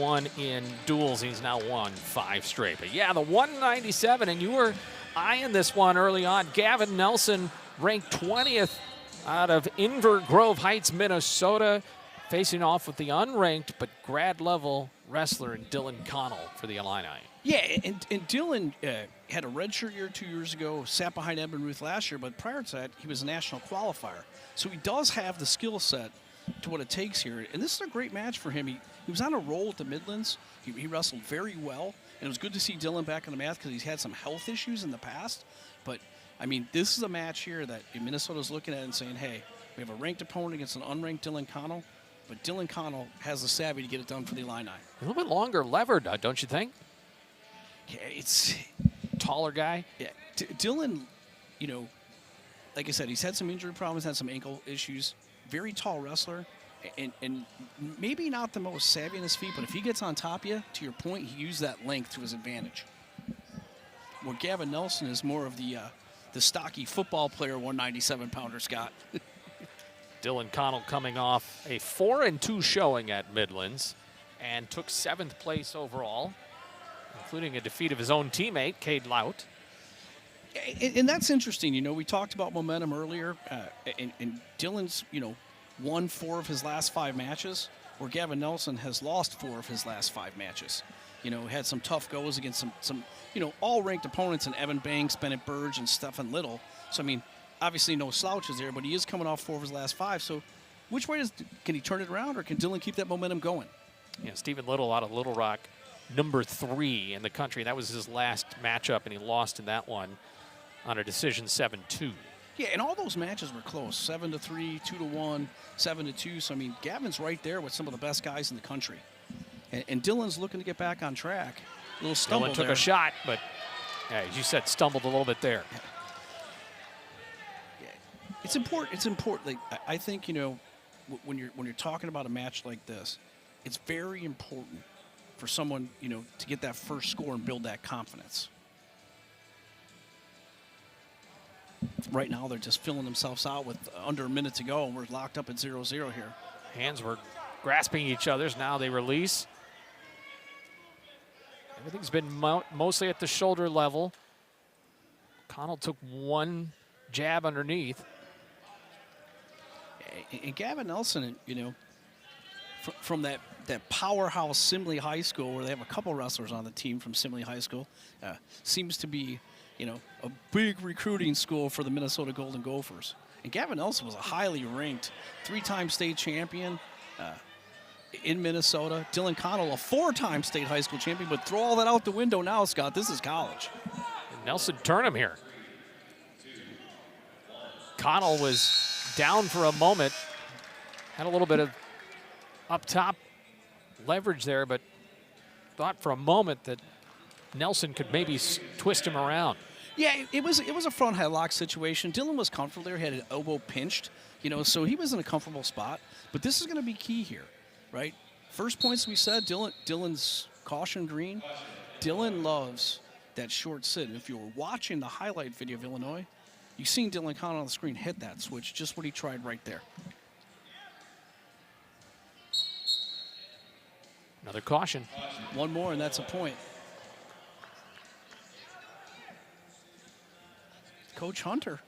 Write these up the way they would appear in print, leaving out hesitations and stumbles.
won in duels. He's now won 5 straight. But yeah, the 197, and you were eyeing this one early on. Gavin Nelson ranked 20th out of Inver Grove Heights, Minnesota, facing off with the unranked but grad-level wrestler Dylan Connell for the Illini. Yeah, and Dylan had a redshirt year 2 years ago, sat behind Edmund Ruth last year, but prior to that, he was a national qualifier. So he does have the skill set to what it takes here. And this is a great match for him. He was on a roll at the Midlands. He wrestled very well. And it was good to see Dylan back on the mat because he's had some health issues in the past. But, I mean, this is a match here that Minnesota's looking at and saying, hey, we have a ranked opponent against an unranked Dylan Connell. But Dylan Connell has the savvy to get it done for the Illini. A little bit longer levered, don't you think? Yeah, it's taller guy. Yeah, Dylan, you know, like I said, he's had some injury problems, had some ankle issues. Very tall wrestler, and maybe not the most savvy on his feet, but if he gets on top of you, to your point, he used that length to his advantage. Where Gavin Nelson is more of the stocky football player, 197-pounder, Scott. Dylan Connell coming off a 4-2 showing at Midlands and took 7th place overall, including a defeat of his own teammate, Cade Lout. And that's interesting. You know, we talked about momentum earlier, and Dylan's, you know, won 4 of his last 5 matches, where Gavin Nelson has lost 4 of his last 5 matches. You know, had some tough goes against some you know, all-ranked opponents in Evan Banks, Bennett Burge, and Stephen Little. So, I mean, obviously no slouches there, but he is coming off 4 of his last 5. So which way can he turn it around, or can Dylan keep that momentum going? Yeah, Stephen Little out of Little Rock, number 3 in the country. That was his last matchup, and he lost in that one on a decision 7-2. Yeah, and all those matches were close. 7-3, 2-1, 7-2. So, I mean, Gavin's right there with some of the best guys in the country. And Dylan's looking to get back on track. A little stumble Dylan took there. a shot, but as you said, stumbled a little bit there. Yeah. It's important. It's important. Like, I think, you know, when you're talking about a match like this, it's very important for someone, you know, to get that first score and build that confidence. Right now, they're just filling themselves out with under a minute to go, and we're locked up at 0-0 here. Hands were grasping each other's. Now they release. Everything's been mostly at the shoulder level. Connell took 1 jab underneath. And Gavin Nelson, you know, from that powerhouse Simley High School, where they have a couple wrestlers on the team from Simley High School, seems to be, you know, a big recruiting school for the Minnesota Golden Gophers. And Gavin Nelson was a highly ranked 3-time state champion in Minnesota. Dylan Connell, a 4-time state high school champion, but throw all that out the window now, Scott. This is college. And Nelson turned him here. Connell was down for a moment, had a little bit of up top leverage there, but thought for a moment that Nelson could maybe twist him around. Yeah, it was a front headlock situation. Dylan was comfortable there, had an elbow pinched, you know, so he was in a comfortable spot. But this is going to be key here, right? First points we said, Dylan's caution green. Dylan loves that short sit. And if you were watching the highlight video of Illinois, you've seen Dylan Connell on the screen hit that switch, just what he tried right there. Another caution. One more, and that's a point. Coach Hunter.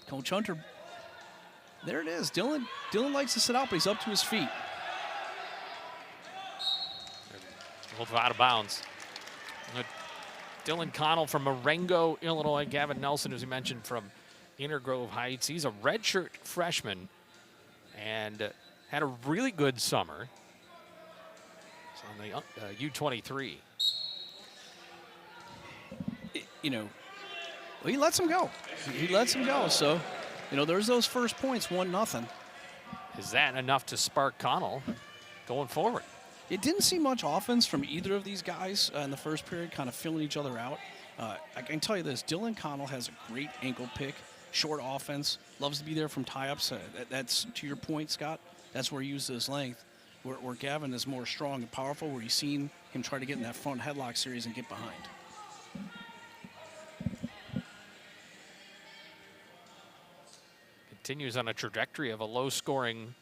Coach Hunter. There it is. Dylan likes to sit out, but he's up to his feet. A little out of bounds. Dylan Connell from Marengo, Illinois. Gavin Nelson, as we mentioned, from Inner Grove Heights. He's a redshirt freshman and had a really good summer. It's on the U23. You know, well, he lets him go. He lets him go. So, you know, there's those first points, 1-0. Is that enough to spark Connell going forward? It didn't see much offense from either of these guys in the first period, kind of filling each other out. I can tell you this, Dylan Connell has a great ankle pick, short offense, loves to be there from tie-ups. That's, to your point, Scott, that's where he uses his length. Where Gavin is more strong and powerful, where you've seen him try to get in that front headlock series and get behind. Continues on a trajectory of a low-scoring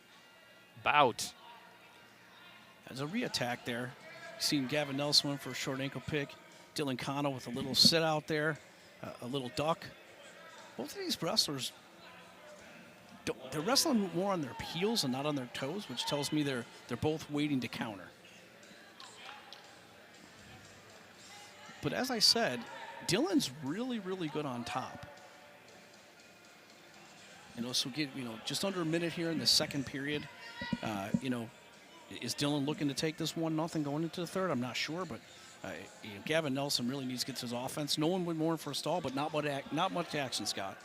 bout. There's a re-attack there. You've seen Gavin Nelson went for a short ankle pick. Dylan Connell with a little sit out there, a little duck. Both of these wrestlers, they're wrestling more on their heels and not on their toes, which tells me they're both waiting to counter. But as I said, Dylan's really, really good on top. So get just under a minute here in the second period. Is Dylan looking to take this 1-0 going into the third? I'm not sure, but Gavin Nelson really needs to get to his offense. No one would mourn for a stall, but not much action, Scott.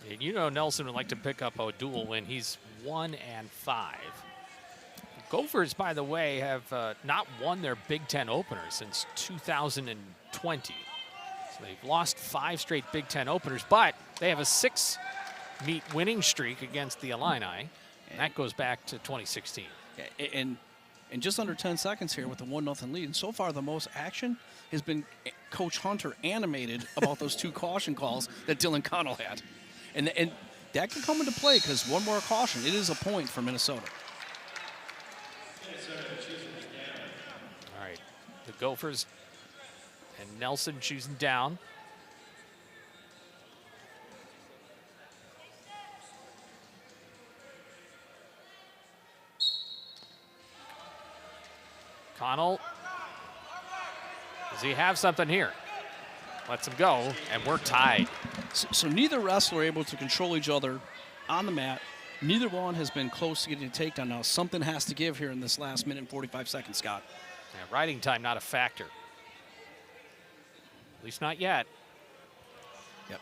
And Nelson would like to pick up a dual win. He's 1-5. Gophers, by the way, have not won their Big Ten opener since 2020. So they've lost 5 straight Big Ten openers, but they have a 6-meet winning streak against the Illini. And that goes back to 2016. And just under 10 seconds here with the 1-0 lead. And so far, the most action has been Coach Hunter animated about those 2 caution calls that Dylan Connell had. And that can come into play because one more caution. It is a point for Minnesota. All right. The Gophers and Nelson choosing down. Connell, does he have something here? Lets him go, and we're tied. So neither wrestler able to control each other on the mat. Neither one has been close to getting a takedown. Now something has to give here in this last minute and 45 seconds, Scott. Yeah, riding time not a factor. At least not yet. Yep.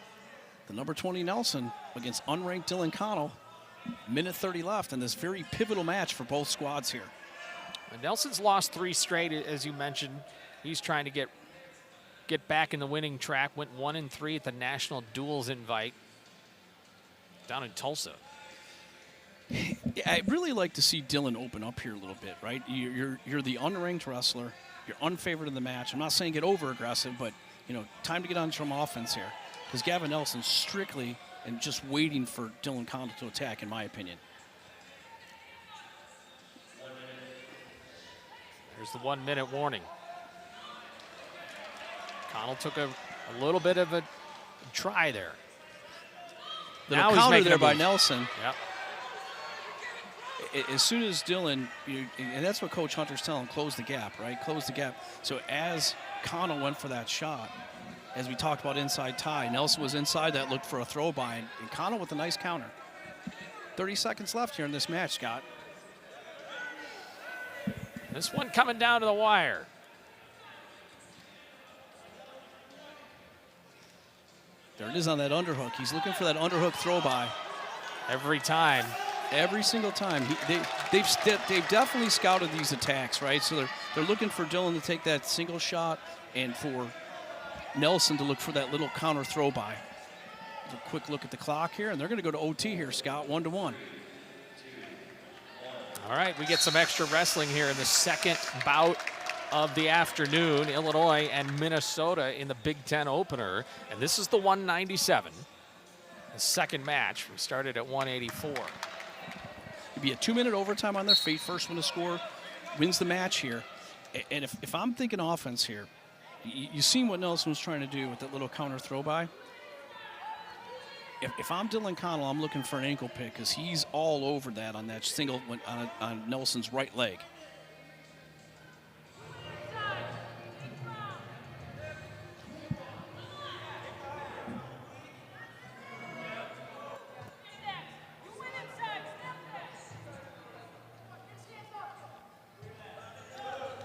The number 20 Nelson against unranked Dylan Connell. Minute 30 left in this very pivotal match for both squads here. And Nelson's lost 3 straight, as you mentioned. He's trying to get back in the winning track. Went 1-3 at the National Duels Invite down in Tulsa. I'd really like to see Dylan open up here a little bit, right? You're the unranked wrestler. You're unfavored in the match. I'm not saying get over aggressive, but time to get on some offense here. Because Gavin Nelson's strictly and just waiting for Dylan Connell to attack, in my opinion. Here's the 1-minute warning. Connell took a little bit of a try there. Now he's making there by Nelson. Yep. As soon as Dylan, and that's what Coach Hunter's telling him, close the gap, right? Close the gap. So as Connell went for that shot, as we talked about inside tie, Nelson was inside that, looked for a throw by, and Connell with a nice counter. 30 seconds left here in this match, Scott. This one coming down to the wire. There it is on that underhook. He's looking for that underhook throw by. Every time. Every single time. They've definitely scouted these attacks, right? So they're looking for Dylan to take that single shot and for Nelson to look for that little counter throw by. A quick look at the clock here, and they're going to go to OT here, Scott, 1-1. All right, we get some extra wrestling here in the second bout of the afternoon. Illinois and Minnesota in the Big Ten opener. And this is the 197. The second match. We started at 184. It'd be a 2-minute overtime on their feet. First one to score wins the match here. And if I'm thinking offense here, you seen what Nelson was trying to do with that little counter throw by. If I'm Dylan Connell, I'm looking for an ankle pick because he's all over that on that single on Nelson's right leg.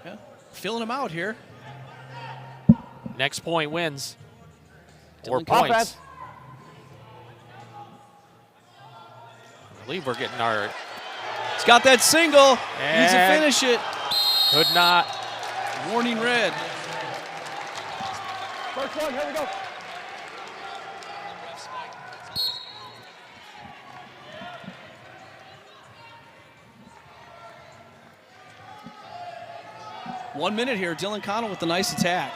Yeah, filling him out here. Next point wins. Or Dylan points. Offense. I believe we're getting our... He's got that single. Needs to And finish it. could not. Warning red. First one, here we go. One minute here. Dylan Connell with a nice attack.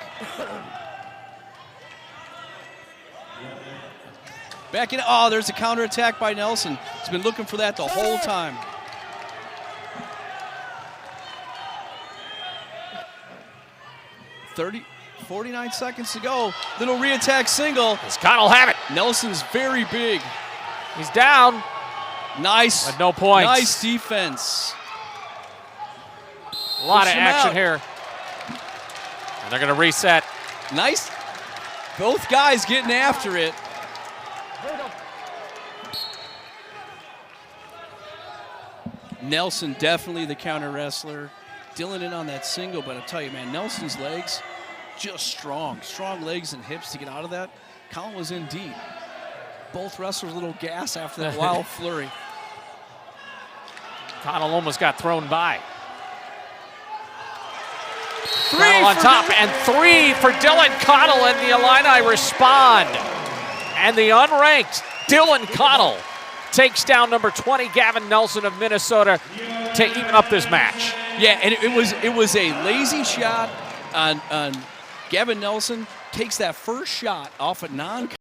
Back in. Oh, there's a counterattack by Nelson. He's been looking for that the whole time. 49 seconds to go. Little re-attack single. Does Connell have it? Nelson's very big. He's down. Nice. But no points. Nice defense. A lot Push of him action out. here. And they're going to reset. Nice. Both guys getting after it. Nelson definitely the counter wrestler. Dylan in on that single, but I'll tell you, man, Nelson's legs just strong. Strong legs and hips to get out of that. Colin was in deep. Both wrestlers a little gas after that wild flurry. Connell almost got thrown by. Three Connell on for top, Dylan. and 3 for Dylan Connell, and the Illini respond. And the unranked Dylan Connell takes down number 20, Gavin Nelson of Minnesota, to even up this match. Yeah, and it was a lazy shot on Gavin Nelson. Takes that first shot off a non